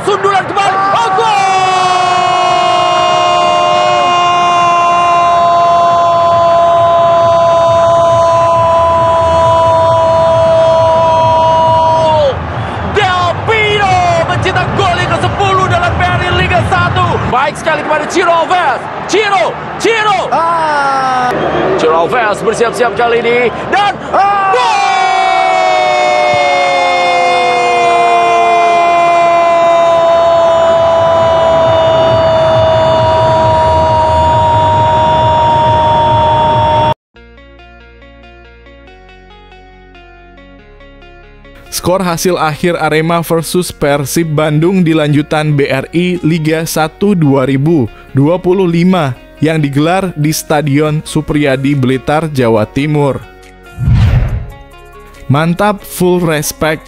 sundulan kembali. Oh, gol! Del Pino mencetak gol yang ke-10 dalam BRI Liga 1. Baik sekali kepada Ciro Alves. Ciro Alves bersiap-siap kali ini dan gol! Skor hasil akhir Arema versus Persib Bandung di lanjutan BRI Liga 1 2025 yang digelar di Stadion Supriyadi Blitar, Jawa Timur. Mantap, full respect.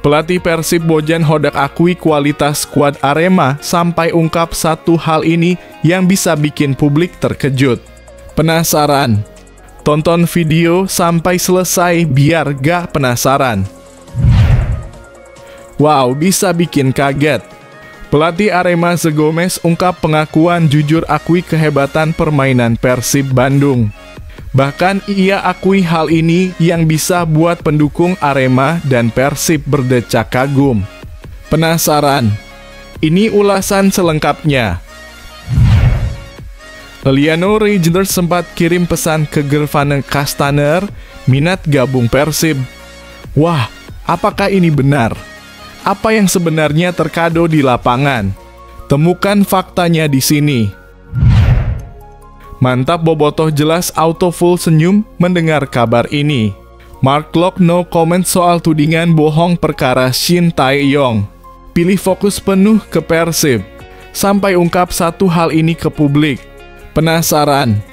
Pelatih Persib Bojan Hodak akui kualitas skuad Arema sampai ungkap satu hal ini yang bisa bikin publik terkejut. Penasaran? Tonton video sampai selesai biar gak penasaran. Wow, bisa bikin kaget. Pelatih Arema Zegomez ungkap pengakuan jujur akui kehebatan permainan Persib Bandung. Bahkan ia akui hal ini yang bisa buat pendukung Arema dan Persib berdecak kagum. Penasaran? Ini ulasan selengkapnya. Liliano Reijnders sempat kirim pesan ke Gervane Kastaner, minat gabung Persib. Wah, apakah ini benar? Apa yang sebenarnya terkado di lapangan? Temukan faktanya di sini. Mantap, bobotoh jelas auto full senyum mendengar kabar ini. Mark Locke no comment soal tudingan bohong perkara Shin Tae-yong. Pilih fokus penuh ke Persib. Sampai ungkap satu hal ini ke publik. Penasaran?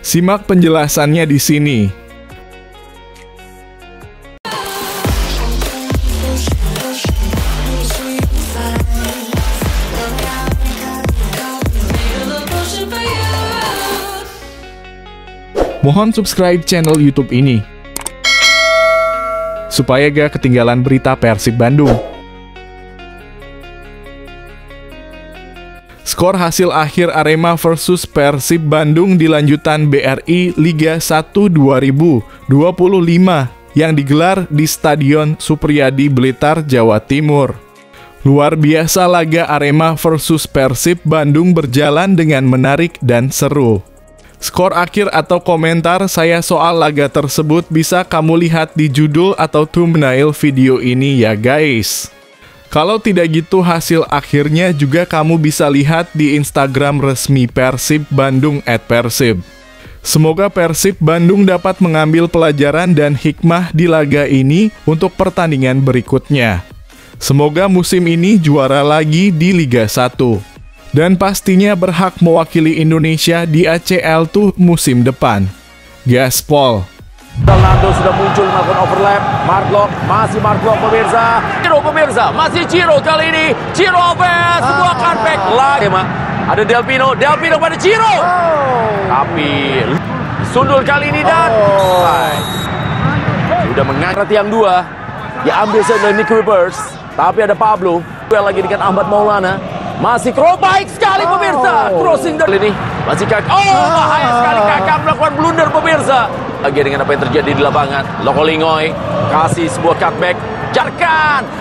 Simak penjelasannya di sini. Mohon subscribe channel YouTube ini supaya gak ketinggalan berita Persib Bandung. Skor hasil akhir Arema versus Persib Bandung di lanjutan BRI Liga 1 2025 yang digelar di Stadion Supriyadi Blitar, Jawa Timur. Luar biasa laga Arema versus Persib Bandung berjalan dengan menarik dan seru. Skor akhir atau komentar saya soal laga tersebut bisa kamu lihat di judul atau thumbnail video ini ya guys. Kalau tidak gitu hasil akhirnya juga kamu bisa lihat di Instagram resmi Persib Bandung @persib. Semoga Persib Bandung dapat mengambil pelajaran dan hikmah di laga ini untuk pertandingan berikutnya. Semoga musim ini juara lagi di Liga 1. Dan pastinya berhak mewakili Indonesia di ACL tuh musim depan. Gaspol. Nando sudah muncul melakukan overlap. Mark Locke, masih Mark Locke pemirsa. Pemirsa, masih Ciro kali ini. Ciro Alves, sebuah cutback lagi. Ada Del Pino pada Ciro. Tapi sundul kali ini dan sudah mengangkat tiang dua. Diambil oleh Nick Rivers. Tapi ada Pablo. Lagi dengan Ahmad Maulana. Masih baik sekali pemirsa. Crossing dari ini. Masih Kakak. Bahaya sekali Kakak melakukan blunder pemirsa. Lagi dengan apa yang terjadi di lapangan. Loko Lingoy kasih sebuah cutback.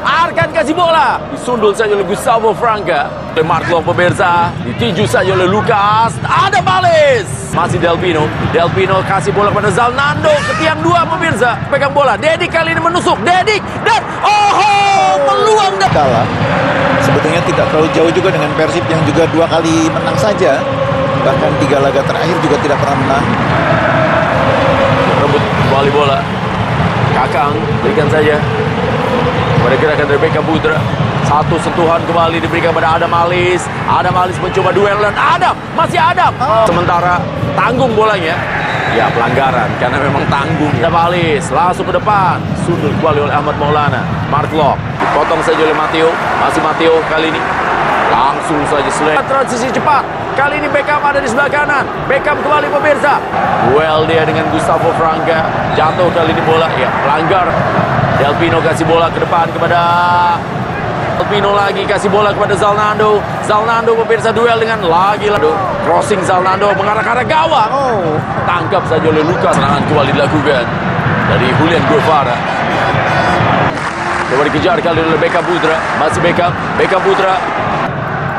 Arkan kasih bola. Disundul saja oleh Gustavo Franca. Oleh Mark Locke pemirsa. Ditiju saja oleh Lucas. Ada Balis. Masih Del Pino kasih bola kepada Zalnando. Ke tiang dua pemirsa. Pegang bola. Dedik kali ini menusuk. Dedik. Dan peluang. Kalah. Sebetulnya tidak terlalu jauh juga dengan Persib yang juga 2 kali menang saja. Bahkan 3 laga terakhir juga tidak pernah menang. Rebut kembali bola. Kakang berikan saja pada gerakan dari Beckham Putra. Satu sentuhan kembali diberikan pada Adam Alis. Adam Alis mencoba duel dan masih Adam. Sementara tanggung bolanya. Ya pelanggaran karena memang tanggung. Adam Alis langsung ke depan. Sundul kembali oleh Ahmad Maulana. Mark Locke dipotong saja oleh Matteo. Masih Matteo kali ini. Langsung saja selesai. Transisi cepat. Kali ini Beckham ada di sebelah kanan. Beckham kembali pemirsa. Duel dia dengan Gustavo Franca. Jatuh kali ini bola. Ya pelanggar. Del Pino kasih bola ke depan kepada Alpino lagi kasih bola kepada Zalnando. Zalnando pemirsa duel dengan lagi crossing Zalnando mengarah ke arah gawang. Tangkap saja oleh Lucas. Serangan kembali dilakukan dari Julian Guevara. Coba dikejar kali oleh Beckham Putra. Masih Beckham Putra.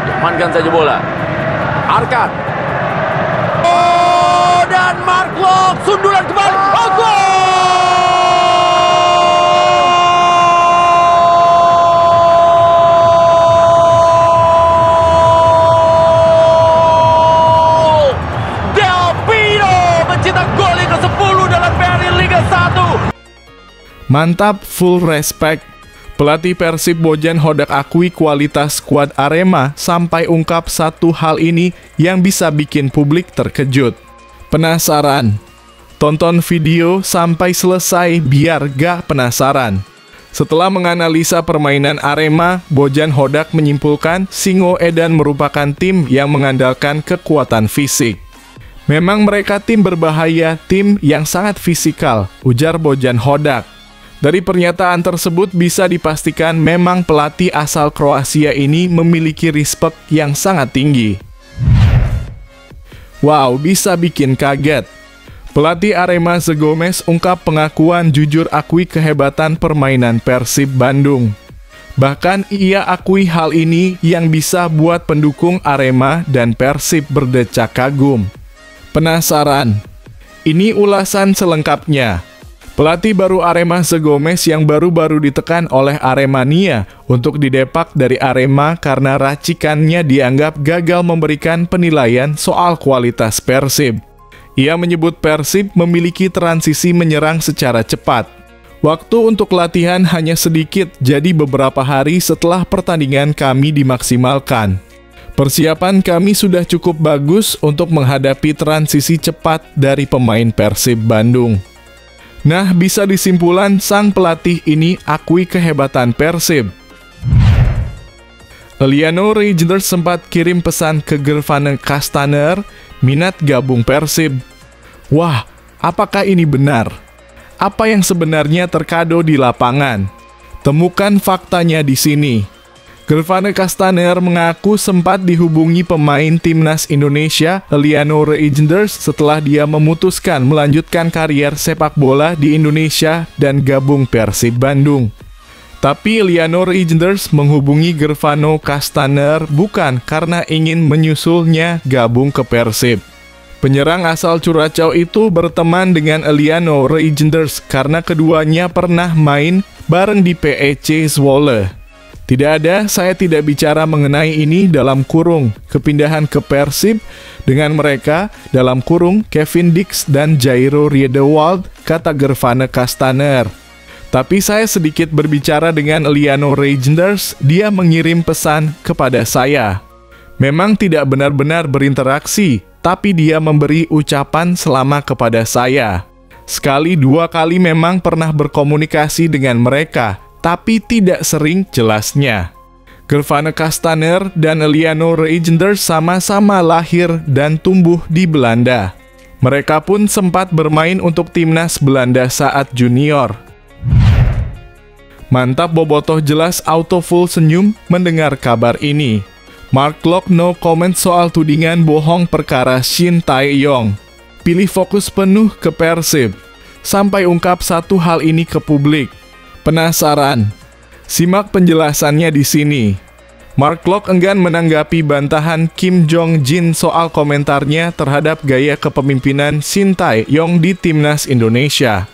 Diamankan saja bola. Arkan. Dan Mark Locke sundulan kembali. Gol! Mantap, full respect. Pelatih Persib Bojan Hodak akui kualitas skuad Arema sampai ungkap satu hal ini yang bisa bikin publik terkejut. Penasaran? Tonton video sampai selesai biar gak penasaran. Setelah menganalisa permainan Arema, Bojan Hodak menyimpulkan Singo Edan merupakan tim yang mengandalkan kekuatan fisik. Memang mereka tim berbahaya, tim yang sangat fisikal, ujar Bojan Hodak. Dari pernyataan tersebut bisa dipastikan memang pelatih asal Kroasia ini memiliki respect yang sangat tinggi. Wow, bisa bikin kaget. Pelatih Arema Zegomez ungkap pengakuan jujur akui kehebatan permainan Persib Bandung. Bahkan ia akui hal ini yang bisa buat pendukung Arema dan Persib berdecak kagum. Penasaran? Ini ulasan selengkapnya. Pelatih baru Arema Zegomez yang baru-baru ditekan oleh Aremania untuk didepak dari Arema karena racikannya dianggap gagal memberikan penilaian soal kualitas Persib. Ia menyebut Persib memiliki transisi menyerang secara cepat. Waktu untuk latihan hanya sedikit, jadi beberapa hari setelah pertandingan kami dimaksimalkan. Persiapan kami sudah cukup bagus untuk menghadapi transisi cepat dari pemain Persib Bandung. Nah, bisa disimpulan sang pelatih ini akui kehebatan Persib. Eliano Reijnders sempat kirim pesan ke Gervane Castaner, minat gabung Persib. Wah, apakah ini benar? Apa yang sebenarnya terkado di lapangan? Temukan faktanya di sini. Gervane Castaner mengaku sempat dihubungi pemain timnas Indonesia, Eliano Reijnders, setelah dia memutuskan melanjutkan karier sepak bola di Indonesia dan gabung Persib Bandung. Tapi Eliano Reijnders menghubungi Gervane Castaner bukan karena ingin menyusulnya gabung ke Persib. Penyerang asal Curaçao itu berteman dengan Eliano Reijnders karena keduanya pernah main bareng di PEC Zwolle. Tidak ada, saya tidak bicara mengenai ini dalam kurung kepindahan ke Persib dengan mereka dalam kurung Kevin Dix dan Jairo Riedewald, kata Gervane Castaner. Tapi saya sedikit berbicara dengan Eliano Reijnders, dia mengirim pesan kepada saya. Memang tidak benar-benar berinteraksi, tapi dia memberi ucapan selama kepada saya. Sekali dua kali memang pernah berkomunikasi dengan mereka, tapi tidak sering jelasnya. Gervane Castaner dan Eliano Reijnders sama-sama lahir dan tumbuh di Belanda. Mereka pun sempat bermain untuk timnas Belanda saat junior. Mantap, bobotoh jelas auto full senyum mendengar kabar ini. Mark Locke no comment soal tudingan bohong perkara Shin Tae-yong. Pilih fokus penuh ke Persib. Sampai ungkap satu hal ini ke publik. Penasaran? Simak penjelasannya di sini. Mark Locke enggan menanggapi bantahan Kim Jong Jin soal komentarnya terhadap gaya kepemimpinan Shin Tae-yong di timnas Indonesia.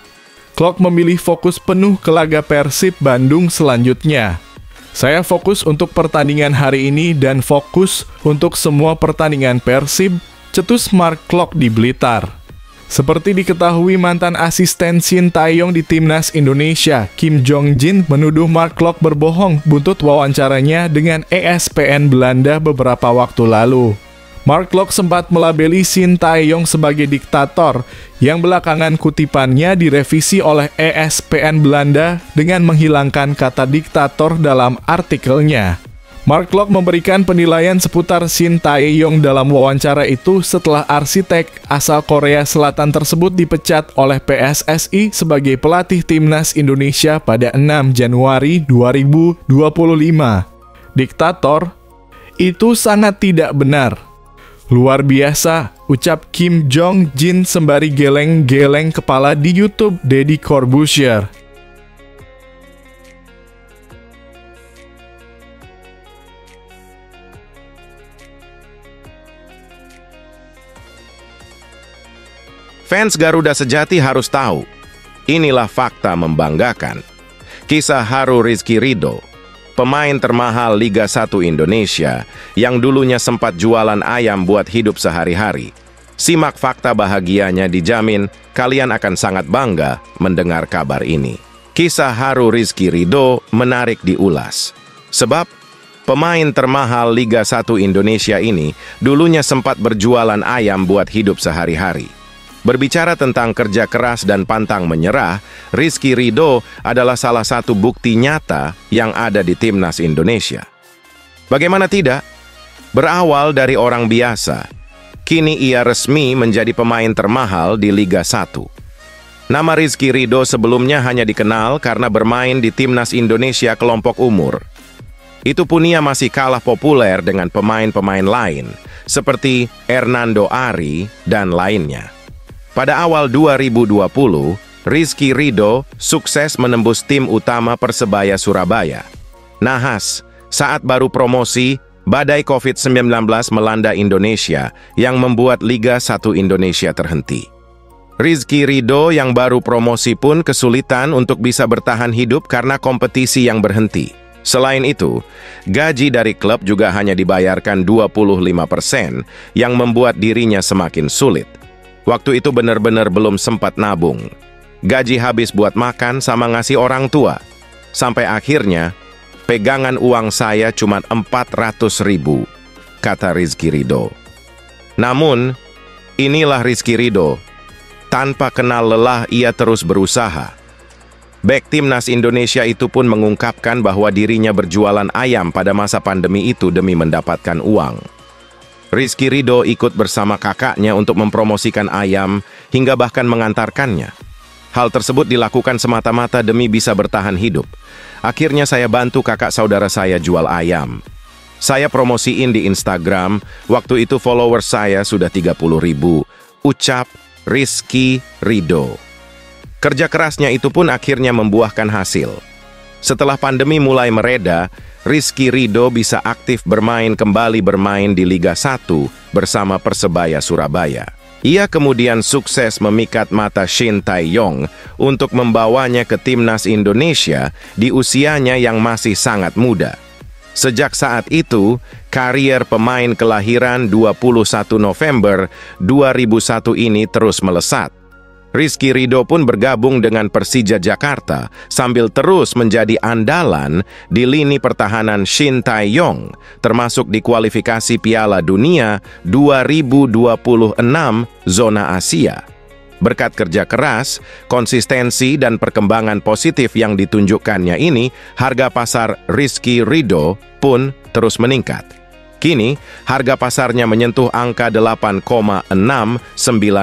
Locke memilih fokus penuh ke laga Persib Bandung selanjutnya. Saya fokus untuk pertandingan hari ini dan fokus untuk semua pertandingan Persib, cetus Mark Locke di Blitar. Seperti diketahui, mantan asisten Shin Tae-yong di timnas Indonesia, Kim Jong Jin, menuduh Mark Locke berbohong buntut wawancaranya dengan ESPN Belanda beberapa waktu lalu. Mark Locke sempat melabeli Shin Tae-yong sebagai diktator, yang belakangan kutipannya direvisi oleh ESPN Belanda dengan menghilangkan kata diktator dalam artikelnya. Mark Locke memberikan penilaian seputar Shin Tae-yong dalam wawancara itu setelah arsitek asal Korea Selatan tersebut dipecat oleh PSSI sebagai pelatih timnas Indonesia pada 6 Januari 2025. diktator, itu sangat tidak benar. Luar biasa, ucap Kim Jong Jin sembari geleng-geleng kepala di YouTube Deddy Corbuzier. Fans Garuda sejati harus tahu, inilah fakta membanggakan. Kisah haru Rizky Ridho, pemain termahal Liga 1 Indonesia yang dulunya sempat jualan ayam buat hidup sehari-hari. Simak fakta bahagianya, dijamin kalian akan sangat bangga mendengar kabar ini. Kisah haru Rizky Ridho menarik diulas. Sebab pemain termahal Liga 1 Indonesia ini dulunya sempat berjualan ayam buat hidup sehari-hari. Berbicara tentang kerja keras dan pantang menyerah, Rizky Ridho adalah salah satu bukti nyata yang ada di Timnas Indonesia. Bagaimana tidak? Berawal dari orang biasa, kini ia resmi menjadi pemain termahal di Liga 1. Nama Rizky Ridho sebelumnya hanya dikenal karena bermain di Timnas Indonesia kelompok umur. Itu pun ia masih kalah populer dengan pemain-pemain lain, seperti Hernando Ari dan lainnya. Pada awal 2020, Rizky Ridho sukses menembus tim utama Persebaya Surabaya. Nahas, saat baru promosi, badai COVID-19 melanda Indonesia yang membuat Liga 1 Indonesia terhenti. Rizky Ridho yang baru promosi pun kesulitan untuk bisa bertahan hidup karena kompetisi yang berhenti. Selain itu, gaji dari klub juga hanya dibayarkan 25%, yang membuat dirinya semakin sulit. Waktu itu benar-benar belum sempat nabung. Gaji habis buat makan sama ngasih orang tua. Sampai akhirnya, pegangan uang saya cuma 400.000, kata Rizky Ridho. Namun, inilah Rizky Ridho. Tanpa kenal lelah, ia terus berusaha. Bek Timnas Indonesia itu pun mengungkapkan bahwa dirinya berjualan ayam pada masa pandemi itu demi mendapatkan uang. Rizky Ridho ikut bersama kakaknya untuk mempromosikan ayam hingga bahkan mengantarkannya. Hal tersebut dilakukan semata-mata demi bisa bertahan hidup. Akhirnya saya bantu kakak saudara saya jual ayam. Saya promosiin di Instagram, waktu itu followers saya sudah 30.000, ucap Rizky Ridho. Kerja kerasnya itu pun akhirnya membuahkan hasil. Setelah pandemi mulai mereda, Rizky Ridho bisa aktif kembali bermain di Liga 1 bersama Persebaya Surabaya. Ia kemudian sukses memikat mata Shin Tae-yong untuk membawanya ke Timnas Indonesia di usianya yang masih sangat muda. Sejak saat itu, karier pemain kelahiran 21 November 2001 ini terus melesat. Rizky Ridho pun bergabung dengan Persija Jakarta sambil terus menjadi andalan di lini pertahanan Shin Tae-yong, termasuk di kualifikasi Piala Dunia 2026 zona Asia. Berkat kerja keras, konsistensi, dan perkembangan positif yang ditunjukkannya ini, harga pasar Rizky Ridho pun terus meningkat. Kini, harga pasarnya menyentuh angka 8,69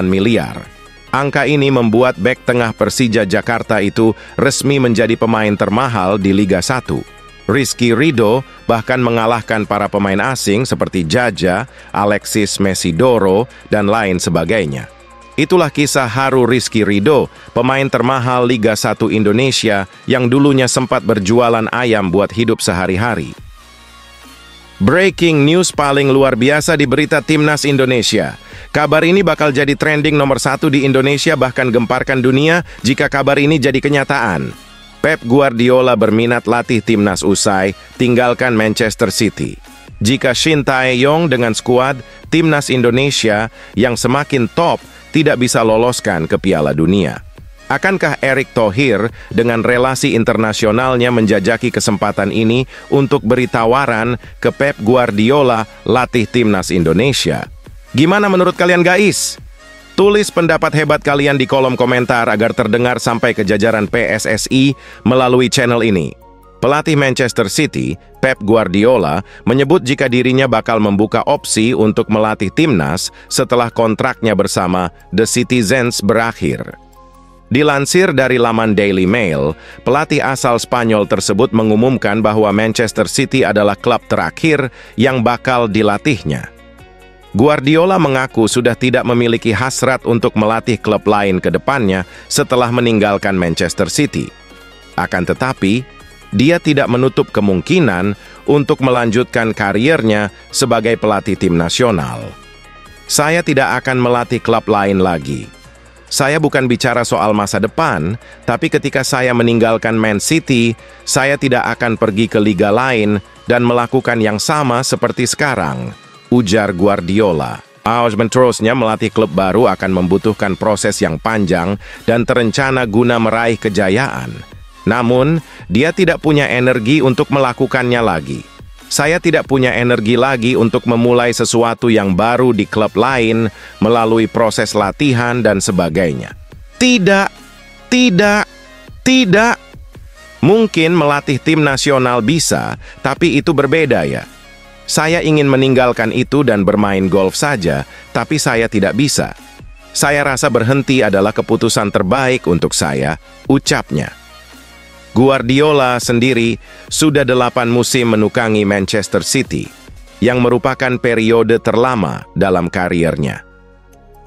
miliar. Angka ini membuat bek tengah Persija Jakarta itu resmi menjadi pemain termahal di Liga 1. Rizky Ridho bahkan mengalahkan para pemain asing seperti Jaja, Alexis Mesidoro, dan lain sebagainya. Itulah kisah haru Rizky Ridho, pemain termahal Liga 1 Indonesia yang dulunya sempat berjualan ayam buat hidup sehari-hari. Breaking news paling luar biasa di berita Timnas Indonesia. Kabar ini bakal jadi trending nomor 1 di Indonesia, bahkan gemparkan dunia jika kabar ini jadi kenyataan. Pep Guardiola berminat latih Timnas usai tinggalkan Manchester City. Jika Shin Tae-yong dengan skuad Timnas Indonesia yang semakin top tidak bisa loloskan ke Piala Dunia, akankah Erick Thohir dengan relasi internasionalnya menjajaki kesempatan ini untuk beri tawaran ke Pep Guardiola latih Timnas Indonesia? Gimana menurut kalian guys? Tulis pendapat hebat kalian di kolom komentar agar terdengar sampai ke jajaran PSSI melalui channel ini. Pelatih Manchester City, Pep Guardiola, menyebut jika dirinya bakal membuka opsi untuk melatih timnas setelah kontraknya bersama The Citizens berakhir. Dilansir dari laman Daily Mail, pelatih asal Spanyol tersebut mengumumkan bahwa Manchester City adalah klub terakhir yang bakal dilatihnya. Guardiola mengaku sudah tidak memiliki hasrat untuk melatih klub lain ke depannya setelah meninggalkan Manchester City. Akan tetapi, dia tidak menutup kemungkinan untuk melanjutkan kariernya sebagai pelatih tim nasional. Saya tidak akan melatih klub lain lagi. Saya bukan bicara soal masa depan, tapi ketika saya meninggalkan Man City, saya tidak akan pergi ke liga lain dan melakukan yang sama seperti sekarang, ujar Guardiola. Terusnya melatih klub baru akan membutuhkan proses yang panjang dan terencana guna meraih kejayaan. Namun, dia tidak punya energi untuk melakukannya lagi. Saya tidak punya energi lagi untuk memulai sesuatu yang baru di klub lain melalui proses latihan dan sebagainya. Tidak. Mungkin melatih tim nasional bisa, tapi itu berbeda ya. Saya ingin meninggalkan itu dan bermain golf saja, tapi saya tidak bisa. Saya rasa berhenti adalah keputusan terbaik untuk saya, ucapnya. Guardiola sendiri sudah 8 musim menukangi Manchester City, yang merupakan periode terlama dalam kariernya.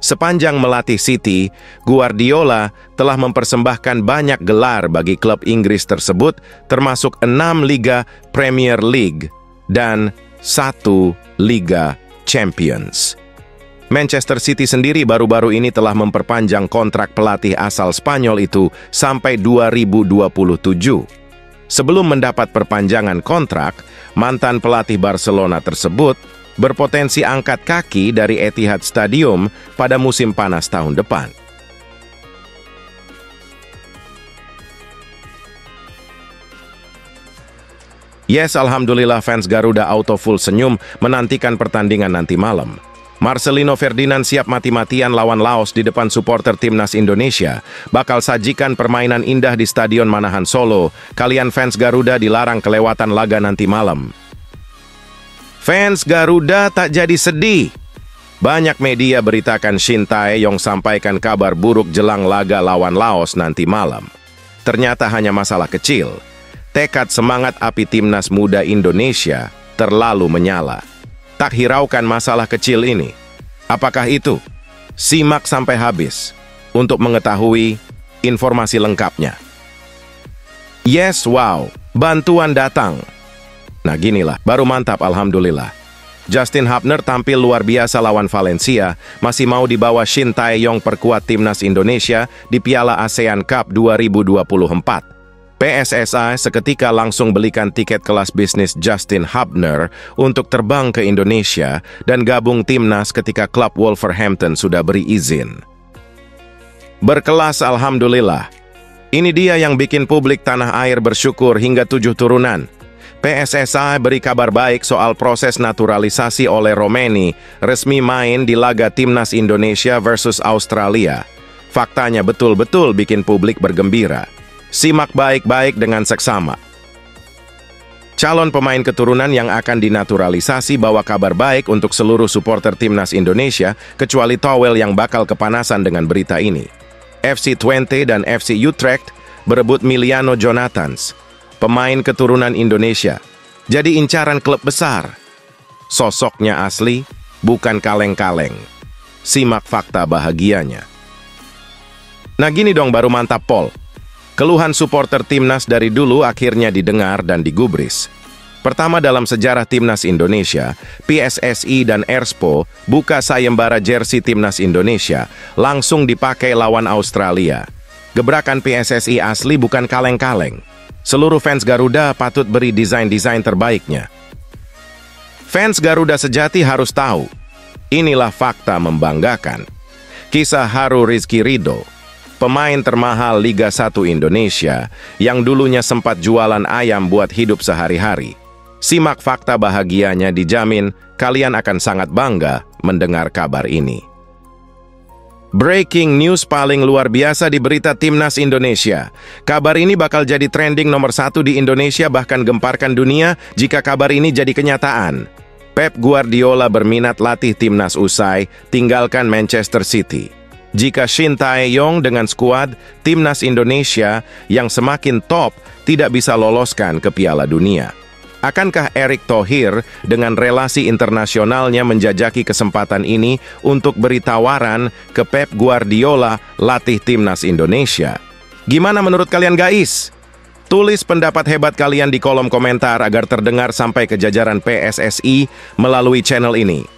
Sepanjang melatih City, Guardiola telah mempersembahkan banyak gelar bagi klub Inggris tersebut, termasuk 6 Liga Premier League dan 1 Liga Champions. Manchester City sendiri baru-baru ini telah memperpanjang kontrak pelatih asal Spanyol itu sampai 2027. Sebelum mendapat perpanjangan kontrak, mantan pelatih Barcelona tersebut berpotensi angkat kaki dari Etihad Stadium pada musim panas tahun depan. Yes, alhamdulillah fans Garuda Auto full senyum menantikan pertandingan nanti malam. Marcelino Ferdinand siap mati-matian lawan Laos di depan supporter timnas Indonesia. Bakal sajikan permainan indah di Stadion Manahan Solo. Kalian fans Garuda dilarang kelewatan laga nanti malam. Fans Garuda tak jadi sedih. Banyak media beritakan Shin Tae-yong sampaikan kabar buruk jelang laga lawan Laos nanti malam. Ternyata hanya masalah kecil. Tekad semangat api timnas muda Indonesia terlalu menyala. Tak hiraukan masalah kecil ini. Apakah itu? Simak sampai habis untuk mengetahui informasi lengkapnya. Yes, wow, bantuan datang. Nah ginilah, baru mantap alhamdulillah. Justin Hubner tampil luar biasa lawan Valencia, masih mau dibawa Shin Tae-yong perkuat timnas Indonesia di Piala ASEAN Cup 2024. PSSI seketika langsung belikan tiket kelas bisnis Justin Hubner untuk terbang ke Indonesia dan gabung timnas ketika klub Wolverhampton sudah beri izin. Berkelas alhamdulillah. Ini dia yang bikin publik tanah air bersyukur hingga 7 turunan. PSSI beri kabar baik soal proses naturalisasi oleh Romeni resmi main di laga timnas Indonesia versus Australia. Faktanya betul-betul bikin publik bergembira. Simak baik-baik dengan seksama. Calon pemain keturunan yang akan dinaturalisasi bawa kabar baik untuk seluruh supporter timnas Indonesia, kecuali Towel yang bakal kepanasan dengan berita ini. FC Twente dan FC Utrecht berebut Miliano Jonathans, pemain keturunan Indonesia. Jadi incaran klub besar. Sosoknya asli, bukan kaleng-kaleng. Simak fakta bahagianya. Nah gini dong baru mantap Pol. Keluhan supporter timnas dari dulu akhirnya didengar dan digubris. Pertama dalam sejarah timnas Indonesia, PSSI dan Erspo buka sayembara jersey timnas Indonesia langsung dipakai lawan Australia. Gebrakan PSSI asli bukan kaleng-kaleng. Seluruh fans Garuda patut beri desain-desain terbaiknya. Fans Garuda sejati harus tahu, inilah fakta membanggakan. Kisah haru Rizky Ridho, pemain termahal Liga 1 Indonesia yang dulunya sempat jualan ayam buat hidup sehari-hari. Simak fakta bahagianya, dijamin kalian akan sangat bangga mendengar kabar ini. Breaking news paling luar biasa di berita timnas Indonesia. Kabar ini bakal jadi trending nomor 1 di Indonesia, bahkan gemparkan dunia jika kabar ini jadi kenyataan. Pep Guardiola berminat latih timnas usai tinggalkan Manchester City. jika Shin Tae-yong dengan skuad timnas Indonesia yang semakin top tidak bisa loloskan ke Piala Dunia? Akankah Erick Thohir dengan relasi internasionalnya menjajaki kesempatan ini untuk beri tawaran ke Pep Guardiola latih timnas Indonesia? Gimana menurut kalian guys? Tulis pendapat hebat kalian di kolom komentar agar terdengar sampai ke jajaran PSSI melalui channel ini.